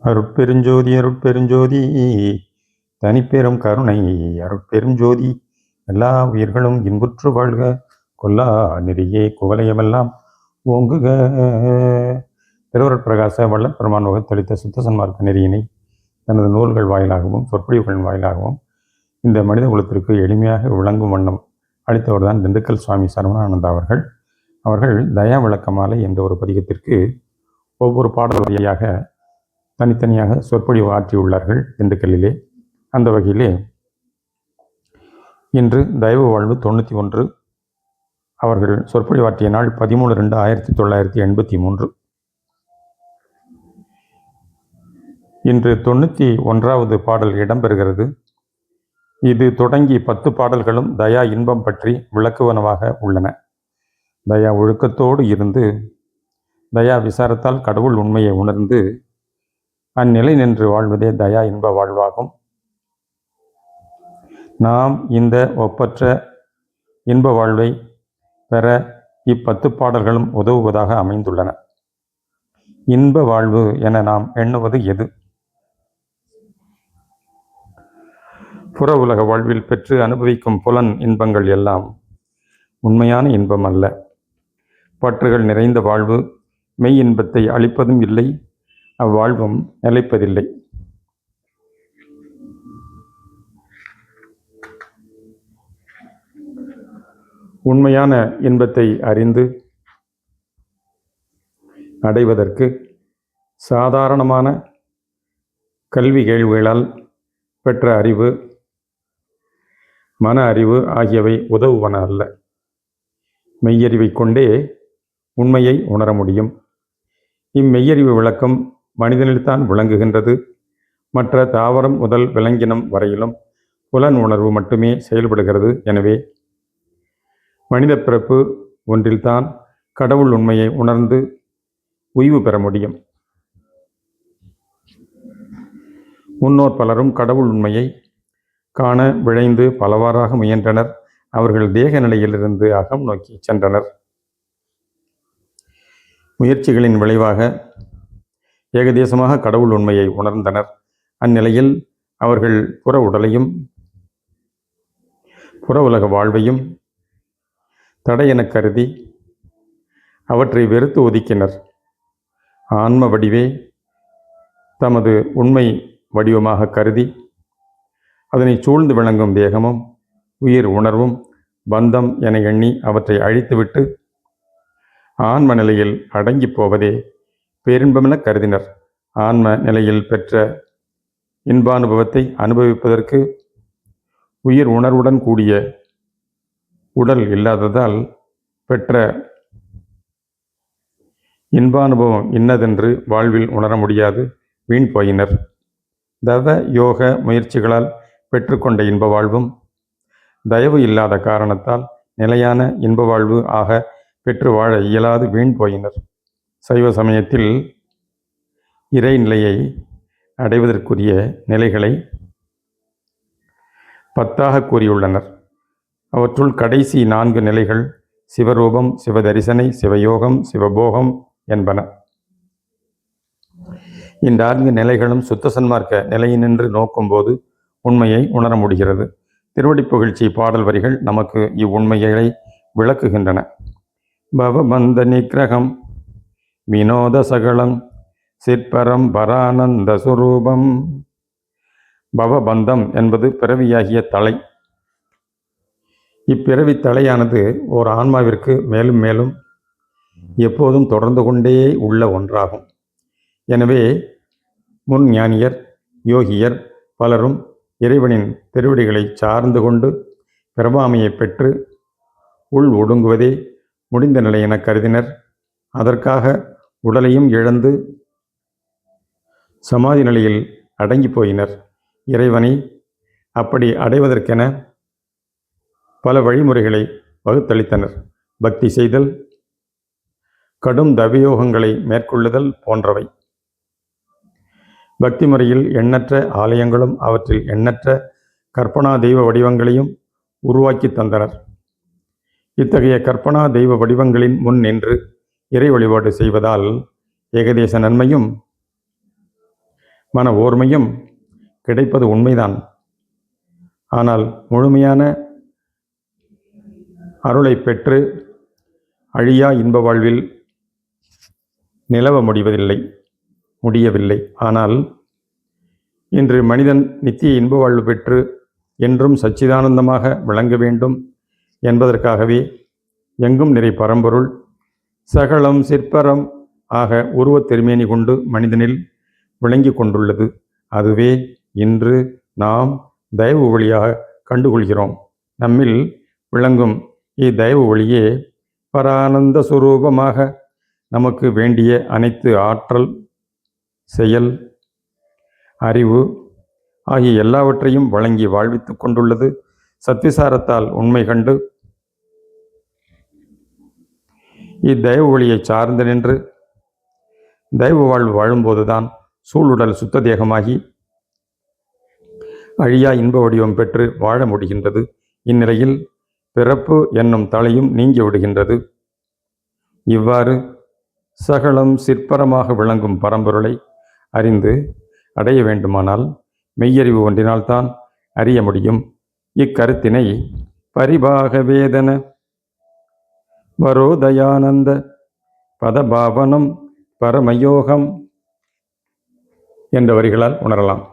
அருட்பெருஞ்சோதி அருட்பெருஞ்சோதி தனிப்பெரும் கருணை அருட்பெருஞ்சோதி எல்லா உயிர்களும் இன்புற்று வாழ்க கொல்லா நெறியே குவலயமெல்லாம் ஓங்குக. திருவருட்பிரகாச வல்லப்பெருமான் வகுத்தளித்த சுத்த சன்மார்க்க நெறியினை தனது நூல்கள் வாயிலாகவும் சொற்பொழிவுகளின் வாயிலாகவும் இந்த மனித குலத்திற்கு எளிமையாக விளங்கும் வண்ணம் அளித்தவர் தான் திண்டுக்கல் சுவாமி சரவணானந்தா அவர்கள் தயா விளக்கமாலை என்ற ஒரு பதிகத்திற்கு ஒவ்வொரு பாடல் வழியாக தனித்தனியாக சொற்பொழிவு ஆற்றியுள்ளார்கள் திண்டுக்கல்லிலே. அந்த வகையிலே இன்று தயவு வாழ்வு 91 அவர்கள் சொற்பொழிவாற்றிய நாள் 13/2/1983. இன்று 91வது பாடல் இடம்பெறுகிறது. இது தொடங்கி 10 பாடல்களும் தயா இன்பம் பற்றி விளக்குவனவாக உள்ளன. தயா ஒழுக்கத்தோடு இருந்து தயா விசாரத்தால் கடவுள் உண்மையை உணர்ந்து அந்நிலை நின்று வாழ்வதே தயா இன்ப வாழ்வாகும். நாம் இந்த ஒப்பற்ற இன்ப வாழ்வை பெற 10 பாடல்களும் உதவுவதாக அமைந்துள்ளன. இன்ப வாழ்வு என நாம் எண்ணுவது எது? புற உலக வாழ்வில் பெற்று அனுபவிக்கும் புலன் இன்பங்கள் எல்லாம் உண்மையான இன்பம் அல்ல. பற்றுகள் நிறைந்த வாழ்வு மெய் இன்பத்தை அளிப்பதும் இல்லை, அவ்வாழ்வும் நிலைப்பதில்லை. உண்மையான இன்பத்தை அறிந்து அடைவதற்கு சாதாரணமான கல்வி கேள்விகளால் பெற்ற அறிவு, மன அறிவு ஆகியவை உதவுவன அல்ல. மெய்யறிவை கொண்டே உண்மையை உணர முடியும். இம்மெய்யறிவு விளக்கம் மனிதனில்தான் விளங்குகின்றது. மற்ற தாவரம் முதல் விலங்கினம் வரையிலும் புலன் உணர்வு மட்டுமே செயல்படுகிறது. எனவே மனித பிறப்பு ஒன்றில்தான் கடவுள் உண்மையை உணர்ந்து உய்வு பெற முடியும். முன்னோர் பலரும் கடவுள் உண்மையை காண விழைந்து பலவாறாக முயன்றனர். அவர்கள் தேக நிலையிலிருந்து அகம் நோக்கி சென்றனர். முயற்சிகளின் விளைவாக ஏகதேசமாக கடவுள் உண்மையை உணர்ந்தனர். அந்நிலையில் அவர்கள் புற உடலையும் புற உலக வாழ்வையும் தடையென கருதி அவற்றை வெறுத்து ஒதுக்கினர். ஆன்ம வடிவே தமது உண்மை வடிவமாக கருதி அதனை சூழ்ந்து விளங்கும் தேகமும் உயிர் உணர்வும் பந்தம் என எண்ணி அவற்றை அழித்துவிட்டு ஆன்ம நிலையில் அடங்கி போவதே பேரின்பமென கருதினர். ஆன்ம நிலையில் பெற்ற இன்பானுபவத்தை அனுபவிப்பதற்கு உயிர் உணர்வுடன் கூடிய உடல் இல்லாததால் பெற்ற இன்பானுபவம் இன்னதென்று வாழ்வில் உணர முடியாது வீண் போயினர். தவ யோக முயற்சிகளால் பெற்றுக்கொண்ட இன்ப வாழ்வும் தயவு இல்லாத காரணத்தால் நிலையான இன்ப வாழ்வு ஆக பெற்று வாழ இயலாது வீண் போயினர். சைவ சமயத்தில் இறைநிலையை அடைவதற்குரிய நிலைகளை 10 கூறியுள்ளனர். அவற்றுள் கடைசி 4 நிலைகள் சிவரூபம், சிவதரிசனை, சிவயோகம், சிவபோகம் என்பன. இந்த 4 நிலைகளும் சுத்த சன்மார்க்க நிலையினின்று நோக்கும்போது உண்மையை உணர முடிகிறது. திருவடி புகழ்ச்சி பாடல் வரிகள் நமக்கு இவ்வுண்மைகளை விளக்குகின்றன. பவபந்த நிகிரகம் வினோத சகலம் சிற்பரம் பரானந்த சுரூபம். பவபந்தம் என்பது பிறவியாகிய தலை. இப்பிறவி தலையானது ஓர் ஆன்மாவிற்கு மேலும் மேலும் எப்போதும் தொடர்ந்து கொண்டே உள்ள ஒன்றாகும். எனவே முன் ஞானியர் யோகியர் பலரும் இறைவனின் திருவடிகளை சார்ந்து கொண்டு பிரபாமையை பெற்று உள் ஒடுங்குவதே முடிந்த நிலை என கருதினர். அதற்காக உடலையும் இழந்து சமாதி நிலையில் அடங்கி போயினர். இறைவனை அப்படி அடைவதற்கென பல வழிமுறைகளை வகுத்தளித்தனர். பக்தி செய்தல், கடும் தவயோகங்களை மேற்கொள்ளுதல் போன்றவை. பக்தி முறையில் எண்ணற்ற ஆலயங்களும் அவற்றில் எண்ணற்ற கற்பனா தெய்வ வடிவங்களையும் உருவாக்கி தந்தனர். இத்தகைய கற்பனா தெய்வ வடிவங்களின் முன் நின்று இறை வழிபாடு செய்வதால் ஏகதேச நன்மையும் மன ஓர்மையும் கிடைப்பது உண்மைதான். ஆனால் முழுமையான அருளை பெற்று அழியா இன்ப வாழ்வில் நிலவ முடியவில்லை. ஆனால் இன்று மனிதன் நித்திய இன்ப வாழ்வு பெற்று என்றும் சச்சிதானந்தமாக விளங்க வேண்டும் என்பதற்காகவே எங்கும் நிறை பரம்பொருள் சகலம் சிற்பரம் ஆக உருவத் திருமேனி கொண்டு மனிதனில் விளங்கி கொண்டுள்ளது. அதுவே இன்று நாம் தயவு ஒளியாக கண்டுகொள்கிறோம். நம்மில் விளங்கும் இத்தயவு ஒளியே பரானந்த சுரூபமாக நமக்கு வேண்டிய அனைத்து ஆற்றல், செயல், அறிவு ஆகிய எல்லாவற்றையும் வழங்கி வாழ்வித்து கொண்டுள்ளது. சத்விசாரத்தால் உண்மை கண்டு இத்தயவு ஒளியை சார்ந்து நின்று தெய்வ வாழ்வு வாழும்போதுதான் சூழுடல் சுத்த தேகமாகி அழியா இன்ப வடிவம் பெற்று வாழ முடிகின்றது. இந்நிலையில் பிறப்பு என்னும் தலையும் நீங்கி விடுகின்றது. இவ்வாறு சகலம் சிற்பரமாக விளங்கும் பரம்பொருளை அறிந்து அடைய வேண்டுமானால் மெய்யறிவு ஒன்றினால்தான் அறிய முடியும். இக்கருத்தினை பரிபாக வேதன வரோதயானந்த பதபாவனம் பரமயோகம் என்ற வரிகளால் உணரலாம்.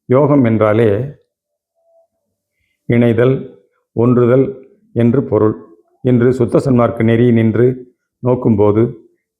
யோகம் என்றாலே இணைதல், ஒன்றுதல் என்று பொருள். இன்று சுத்த சன்மார்க்க நெறி நின்று நோக்கும்போது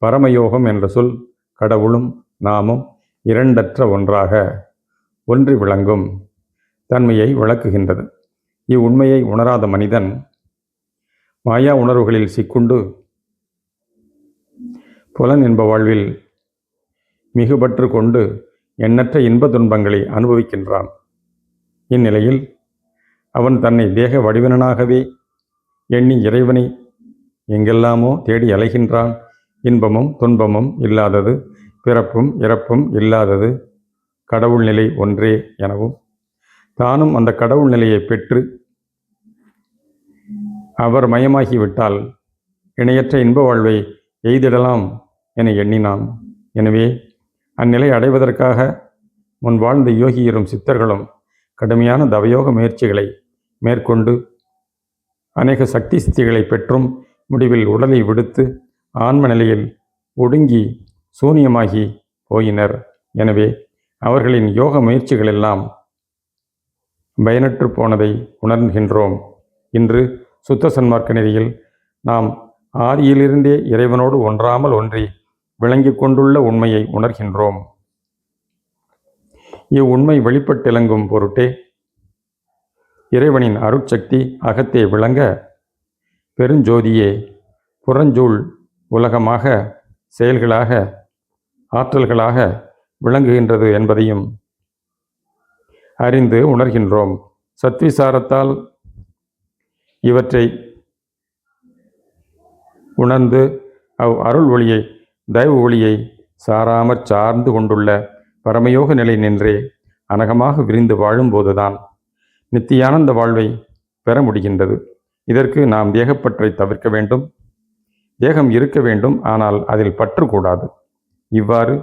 பரமயோகம் என்ற சொல் கடவுளும் நாமும் இரண்டற்ற ஒன்றாக ஒன்றி விளங்கும் தன்மையை விளக்குகின்றது. இவ்வுண்மையை உணராத மனிதன் மாயா உணர்வுகளில் சிக்குண்டு புலன் என்ப வாழ்வில் மிகுபற்று கொண்டு எண்ணற்ற இன்ப துன்பங்களை அனுபவிக்கின்றான். இந்நிலையில் அவன் தன்னை தேக வடிவனாகவே எண்ணி இறைவனை எங்கெல்லாமோ தேடி அலைகின்றான். இன்பமும் துன்பமும் இல்லாதது, பிறப்பும் இறப்பும் இல்லாதது கடவுள் நிலை ஒன்றே எனவும், தானும் அந்த கடவுள் நிலையை பெற்று அவர் மயமாகிவிட்டால் இணையற்ற இன்ப வாழ்வை எய்திடலாம் என எண்ணினான். எனவே அந்நிலை அடைவதற்காக முன் வாழ்ந்த யோகியரும் சித்தர்களும் கடுமையான தவயோக முயற்சிகளை மேற்கொண்டு அநேக சக்தி சித்திகளை பெற்றும் முடிவில் உடலை விடுத்து ஆன்ம நிலையில் ஒடுங்கி சூனியமாகி போயினர். எனவே அவர்களின் யோக முயற்சிகளெல்லாம் பயனற்று போனதை உணர்கின்றோம். இன்று சுத்த சன்மார்க்க நெறியில் நாம் ஆதியிலிருந்தே இறைவனோடு ஒன்றாமல் ஒன்றி விளங்கி கொண்டுள்ள உண்மையை உணர்கின்றோம். இவ்வுண்மை வெளிப்பட்டிலங்கும் பொருட்டே இறைவனின் அருட்சக்தி அகத்தே விளங்க பெருஞ்சோதியே புறஞ்சூழ் உலகமாக செயல்களாக ஆற்றல்களாக விளங்குகின்றது என்பதையும் அறிந்து உணர்கின்றோம். சத்விசாரத்தால் இவற்றை உணர்ந்து அருள் ஒளியை தெய்வ ஒளியை சாராமற் சார்ந்து கொண்டுள்ள பரமயோக நிலை நின்றே அனகமாக விரிந்து வாழும்போதுதான் நித்தியானந்த வாழ்வை பெற முடிகின்றது. இதற்கு நாம் தேகப்பற்றை தவிர்க்க வேண்டும். தேகம் இருக்க வேண்டும், ஆனால் அதில் பற்று கூடாது. இவ்வாறு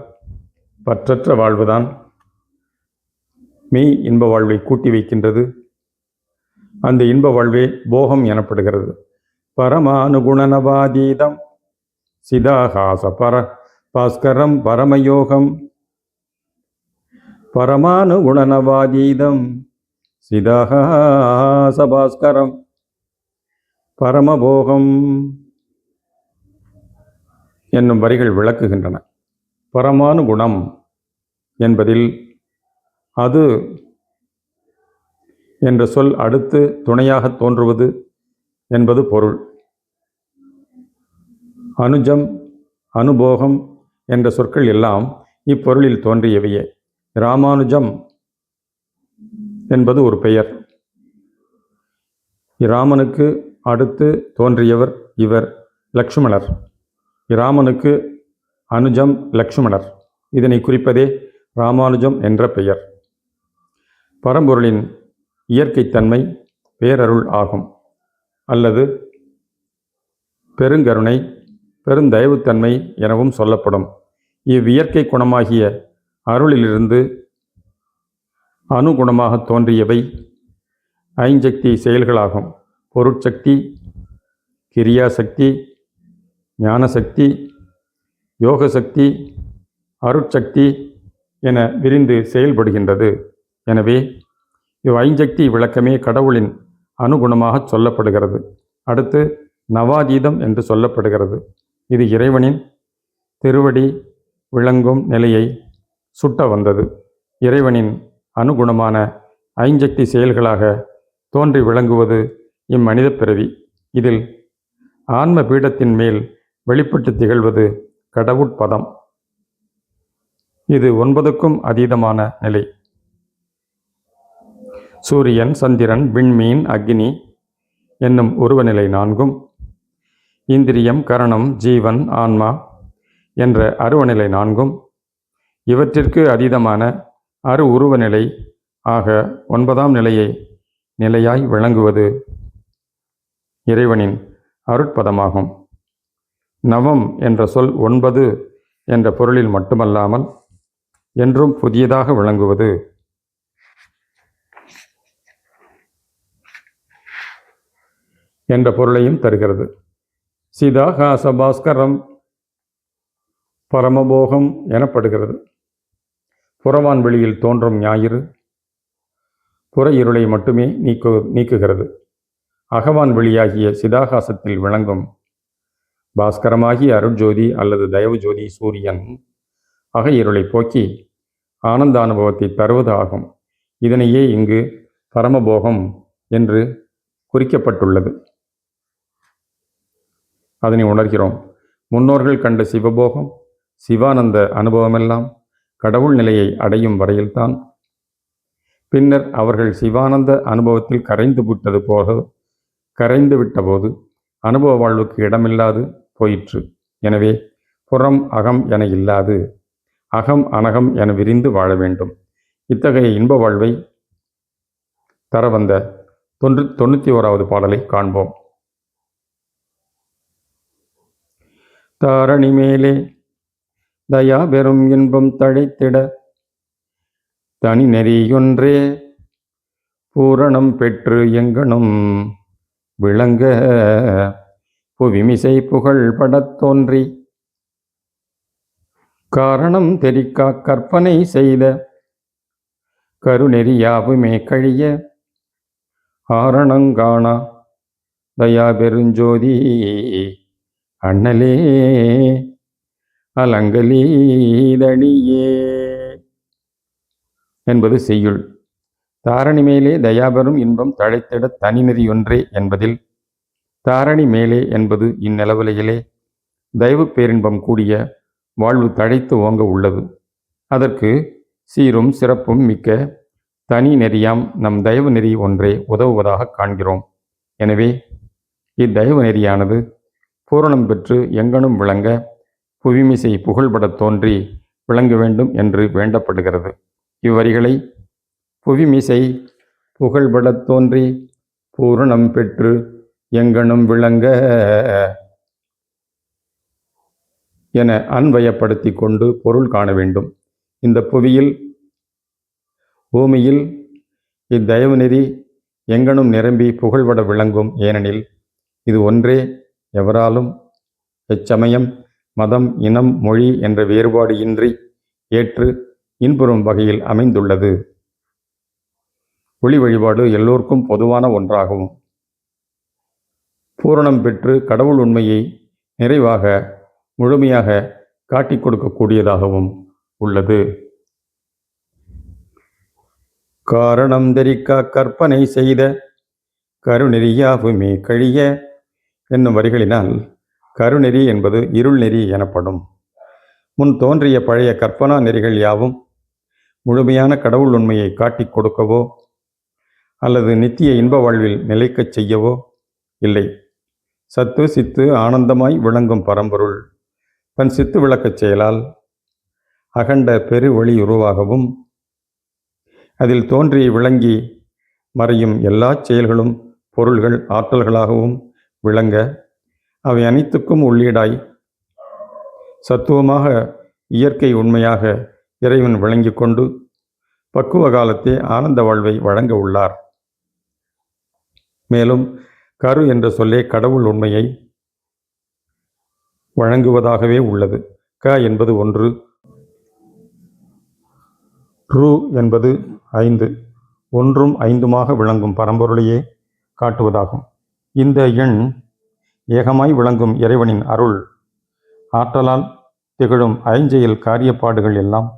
பற்றற்ற வாழ்வுதான் மெய் இன்ப வாழ்வை கூட்டி வைக்கின்றது. அந்த இன்ப வாழ்வே போகம் எனப்படுகிறது. பரமானுகுணனவாதீதம் சிதாகாச பாஸ்கரம் பரமயோகம். பரமானுகுணனவாதீதம் சிதாகாச பாஸ்கரம் பரமபோகம் என்னும் வரிகள் விளக்குகின்றன. பரமானுகுணம் என்பதில் அது என்ற சொல் அடுத்து துணையாக தோன்றுவது என்பது பொருள். அனுஜம், அனுபோகம் என்ற சொற்கள் எல்லாம் இப்பொருளில் தோன்றியவையே. இராமானுஜம் என்பது ஒரு பெயர். இராமனுக்கு அடுத்து தோன்றியவர் இவர் லக்ஷ்மணர். இராமனுக்கு அனுஜம் லக்ஷ்மணர். இதனை குறிப்பதே ராமானுஜம் என்ற பெயர். பரம்பொருளின் இயற்கைத்தன்மை பேரருள் ஆகும், அல்லது பெருங்கருணை, பெருந்தயவுத்தன்மை எனவும் சொல்லப்படும். இவ்வியற்கை குணமாகிய அருளிலிருந்து அனுகுணமாக தோன்றியவை ஐஞ்சக்தி செயல்களாகும். பொருட்சக்தி, கிரியாசக்தி, ஞானசக்தி, யோகசக்தி, அருட்சக்தி என விரிந்து செயல்படுகின்றது. எனவே ஐஞ்சக்தி விளக்கமே கடவுளின் அனுகுணமாக சொல்லப்படுகிறது. அடுத்து நவாதீதம் என்று சொல்லப்படுகிறது. இது இறைவனின் திருவடி விளங்கும் நிலையை சுட்ட வந்தது. இறைவனின் அனுகுணமான ஐஞ்சக்தி செயல்களாக தோன்றி விளங்குவது இம்மனித பிறவி. இதில் ஆன்ம பீடத்தின் மேல் வெளிப்பட்டு திகழ்வது கடவுட்பதம். இது 9க்கும் அதீதமான நிலை. சூரியன், சந்திரன், விண்மீன், அக்னி என்னும் உருவநிலை 4ம், இந்திரியம், கரணம், ஜீவன், ஆன்மா என்ற அருவநிலை 4ம், இவற்றிற்கு அதீதமான அரு உருவநிலை ஆக 9ஆம் நிலையை நிலையாய் விளங்குவது இறைவனின் அருட்பதமாகும். நவம் என்ற சொல் 9 என்ற பொருளில் மட்டுமல்லாமல் என்றும் புதியதாக விளங்குவது என்ற பொருளையும் தருகிறது. சிதாகாச பாஸ்கரம் பரமபோகம் எனப்படுகிறது. புறவான் வெளியில் தோன்றும் ஞாயிறு புற இருளை மட்டுமே நீக்குகிறது. அகவான் வெளியாகிய சிதாகாசத்தில் விளங்கும் பாஸ்கரமாகிய அருட்ஜோதி அல்லது தயவு ஜோதி சூரியன் அக இருளை போக்கி ஆனந்த அனுபவத்தை தருவது ஆகும். இதனையே இங்கு பரமபோகம் என்று குறிக்கப்பட்டுள்ளது. அதனை உணர்கிறோம். முன்னோர்கள் கண்ட சிவபோகம், சிவானந்த அனுபவமெல்லாம் கடவுள் நிலையை அடையும் வரையில்தான். பின்னர் அவர்கள் சிவானந்த அனுபவத்தில் கரைந்து விட்டபோது அனுபவ வாழ்வுக்கு இடமில்லாது போயிற்று. எனவே புறம் அகம் என இல்லாது அகம் அனகம் என விரிந்து வாழ வேண்டும். இத்தகைய இன்ப வாழ்வை தர வந்த 91வது பாடலை காண்போம். தாரணி மேலே தயா பெறும் இன்பம் தழைத்திட தனி நெறியொன்றே பூரணம் பெற்று எங்கனும் விளங்க புவிமிசை புகழ் படத் தோன்றி காரணம் தெரிக்கா கற்பனை செய்த கருநெறியாவுமே கழிய ஆரணங்காணா தயா பெருஞ்சோதி அண்ணலே அலங்கலீதணியே என்பது செய்யுள். தாரணி மேலே தயாபெறும் இன்பம் தழைத்திட தனிநெறி ஒன்றே என்பதில் தாரணி மேலே என்பது இந்நிலவுலையிலே தயவு பேரின்பம் கூடிய வாழ்வு தழைத்து ஓங்க உள்ளது. அதற்கு சீரும் சிறப்பும் மிக்க தனி நெறியாம் நம் தயவு நெறி ஒன்றே உதவுவதாக காண்கிறோம். எனவே இத்தயவு நெறியானது பூரணம் பெற்று எங்கனும் விளங்க புவிமிசை புகழ்பட தோன்றி விளங்க வேண்டும் என்று வேண்டப்படுகிறது. இவ்வரிகளை புவிமிசை புகழ்பட தோன்றி பூரணம் பெற்று எங்கனும் விளங்க என அன்வயப்படுத்தி கொண்டு பொருள் காண வேண்டும். இந்த பூமியில் இத்தயவு நெறி எங்கனும் நிரம்பி புகழ்பட விளங்கும். ஏனெனில் இது ஒன்றே எவராலும் எச்சமயம், மதம், இனம், மொழி என்ற வேறுபாடு இன்றி ஏற்று இன்புறும் வகையில் அமைந்துள்ளது. ஒளி வழிபாடு எல்லோருக்கும் பொதுவான ஒன்றாகவும் பூரணம் பெற்று கடவுள் உண்மையை நிறைவாக முழுமையாக காட்டிக் கொடுக்கக்கூடியதாகவும் உள்ளது. காரணம் தெரிக்கா கற்பனை செய்த கருநெறியாவுமே கழிய என்னும் வரிகளினால் கருநெறி என்பது இருள் நெறி எனப்படும். முன் தோன்றிய பழைய கற்பனா நெறிகள் யாவும் முழுமையான கடவுள் உண்மையை காட்டிக் கொடுக்கவோ அல்லது நித்திய இன்ப வாழ்வில் நிலைக்கச் செய்யவோ இல்லை. சத்து சித்து ஆனந்தமாய் விளங்கும் பரம்பொருள் தன் சித்து விளக்கச் செயலால் அகண்ட பெரு ஒளி உருவாகவும் அதில் தோன்றி விளங்கி மறையும் எல்லா செயல்களும் பொருள்கள் ஆற்றல்களாகவும் விளங்க அவை அனைத்துக்கும் உள்ளீடாய் சத்துவமாக இயற்கை உண்மையாக இறைவன் விளங்கி கொண்டு பக்குவ காலத்தே ஆனந்த வாழ்வை வழங்க உள்ளார். மேலும் கரு என்ற சொல்லே கடவுள் உண்மையை வழங்குவதாகவே உள்ளது. க என்பது 1, ரு என்பது 5, 1ம் 5மாக விளங்கும் பரம்பொருளையே காட்டுவதாகும். இந்த எண் ஏகமாய் விளங்கும் இறைவனின் அருள் ஆற்றலால் திகழும் ஐஞ்செயல் காரியப்பாடுகள் எல்லாம்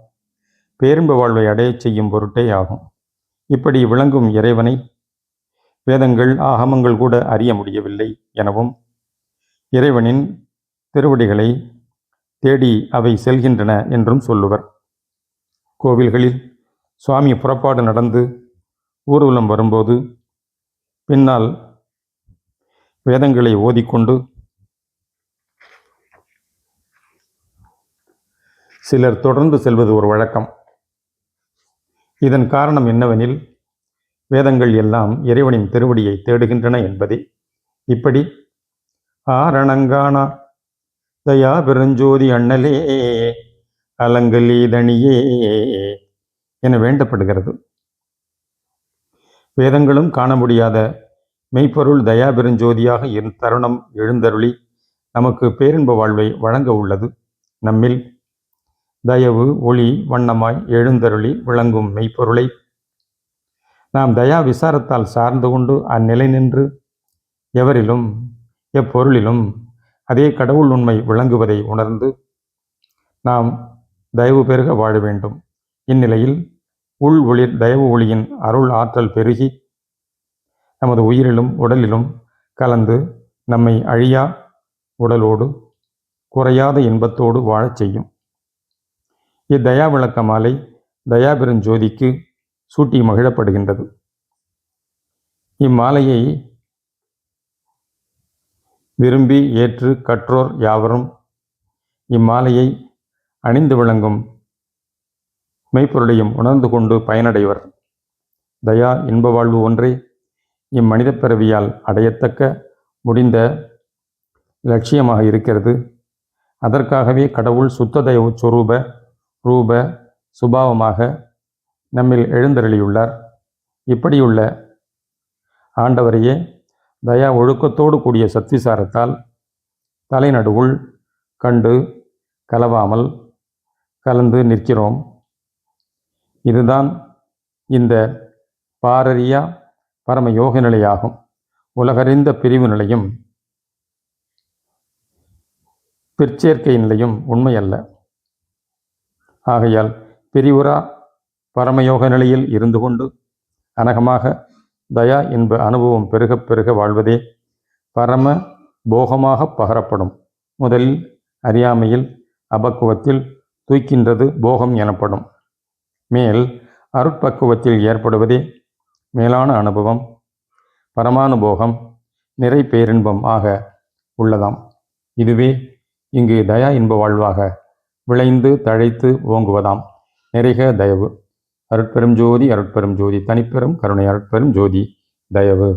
பேரின்ப வாழ்வை அடையச் செய்யும் பொருட்டே ஆகும். இப்படி விளங்கும் இறைவனை வேதங்கள் ஆகமங்கள் கூட அறிய முடியவில்லை எனவும், இறைவனின் திருவடிகளை தேடி அவை செல்கின்றன என்றும் சொல்லுவர். கோவில்களில் சுவாமி புறப்பாடு நடந்து ஊர்வலம் வரும்போது பின்னால் வேதங்களை ஓதிக்கொண்டு சிலர் தொடர்ந்து செல்வது ஒரு வழக்கம். இதன் காரணம் என்னவெனில், வேதங்கள் எல்லாம் இறைவனின் திருவடியை தேடுகின்றன என்பதே. இப்படி ஆரணங்கானா தயா பெருஞ்சோதி அண்ணலே அலங்கலீதணியே என வேண்டப்படுகிறது. வேதங்களும் காண முடியாத மெய்ப்பொருள் தயா பெருஞ்சோதியாக தருணம் எழுந்தருளி நமக்கு பேரின்ப வாழ்வை வழங்க உள்ளது. நம்மில் தயவு ஒளி வண்ணமாய் எழுந்தருளி விளங்கும் மெய்ப்பொருளை நாம் தயா விசாரத்தால் சார்ந்து கொண்டு அந்நிலை நின்று எவரிலும் எப்பொருளிலும் அதே கடவுள் உண்மை விளங்குவதை உணர்ந்து நாம் தயவு பெருக வாழ வேண்டும். இந்நிலையில் உள் ஒளிர் தயவு ஒளியின் அருள் ஆற்றல் பெருகி நமது உயிரிலும் உடலிலும் கலந்து நம்மை அழியா உடலோடு குறையாத இன்பத்தோடு வாழச் செய்யும். இத்தயா விளக்க மாலை தயா பெருஞ்சோதிக்கு சூட்டி மகிழப்படுகின்றது. இம்மாலையை விரும்பி ஏற்று கற்றோர் யாவரும் இம்மாலையை அணிந்து விளங்கும் மெய்ப்பொருளையும் உணர்ந்து கொண்டு பயனடைவர். தயா இன்ப வாழ்வு ஒன்றே இம்மனித பிறவியால் அடையத்தக்க முடிந்த லட்சியமாக இருக்கிறது. அதற்காகவே கடவுள் சுத்த தயவு சொரூப ரூப சுபாவமாக நம்மில் எழுந்தருளியுள்ளார். இப்படியுள்ள ஆண்டவரையே தயா ஒழுக்கத்தோடு கூடிய சத்விசாரத்தால் தலைநடுவுள் கண்டு கலவாமல் கலந்து நிற்கிறோம். இதுதான் இந்த பாரறியா பரம யோக நிலையாகும். உலகறிந்த பிரிவு நிலையும் பிற்சேர்க்கை நிலையும் உண்மையல்ல. ஆகையால் பிரிவுரா பரமயோக நிலையில் இருந்து கொண்டு அனகமாக தயா என்ப அனுபவம் பெருக பெருக வாழ்வதே பரம போகமாக பகரப்படும். முதலில் அறியாமையில் அபக்குவத்தில் தூய்க்கின்றது போகம் எனப்படும். மேல் அருட்பக்குவத்தில் ஏற்படுவதே மேலான அனுபவம், பரமானுபோகம், நிறை பேரின்பம் ஆக உள்ளதாம். இதுவே இங்கு தயா இன்ப வாழ்வாக விளைந்து தழைத்து ஓங்குவதாம். நிறைக தயவு. அருட்பெரும் ஜோதி அருட்பெரும் ஜோதி தனிப்பெரும் கருணை அருட்பெரும் ஜோதி தயவு.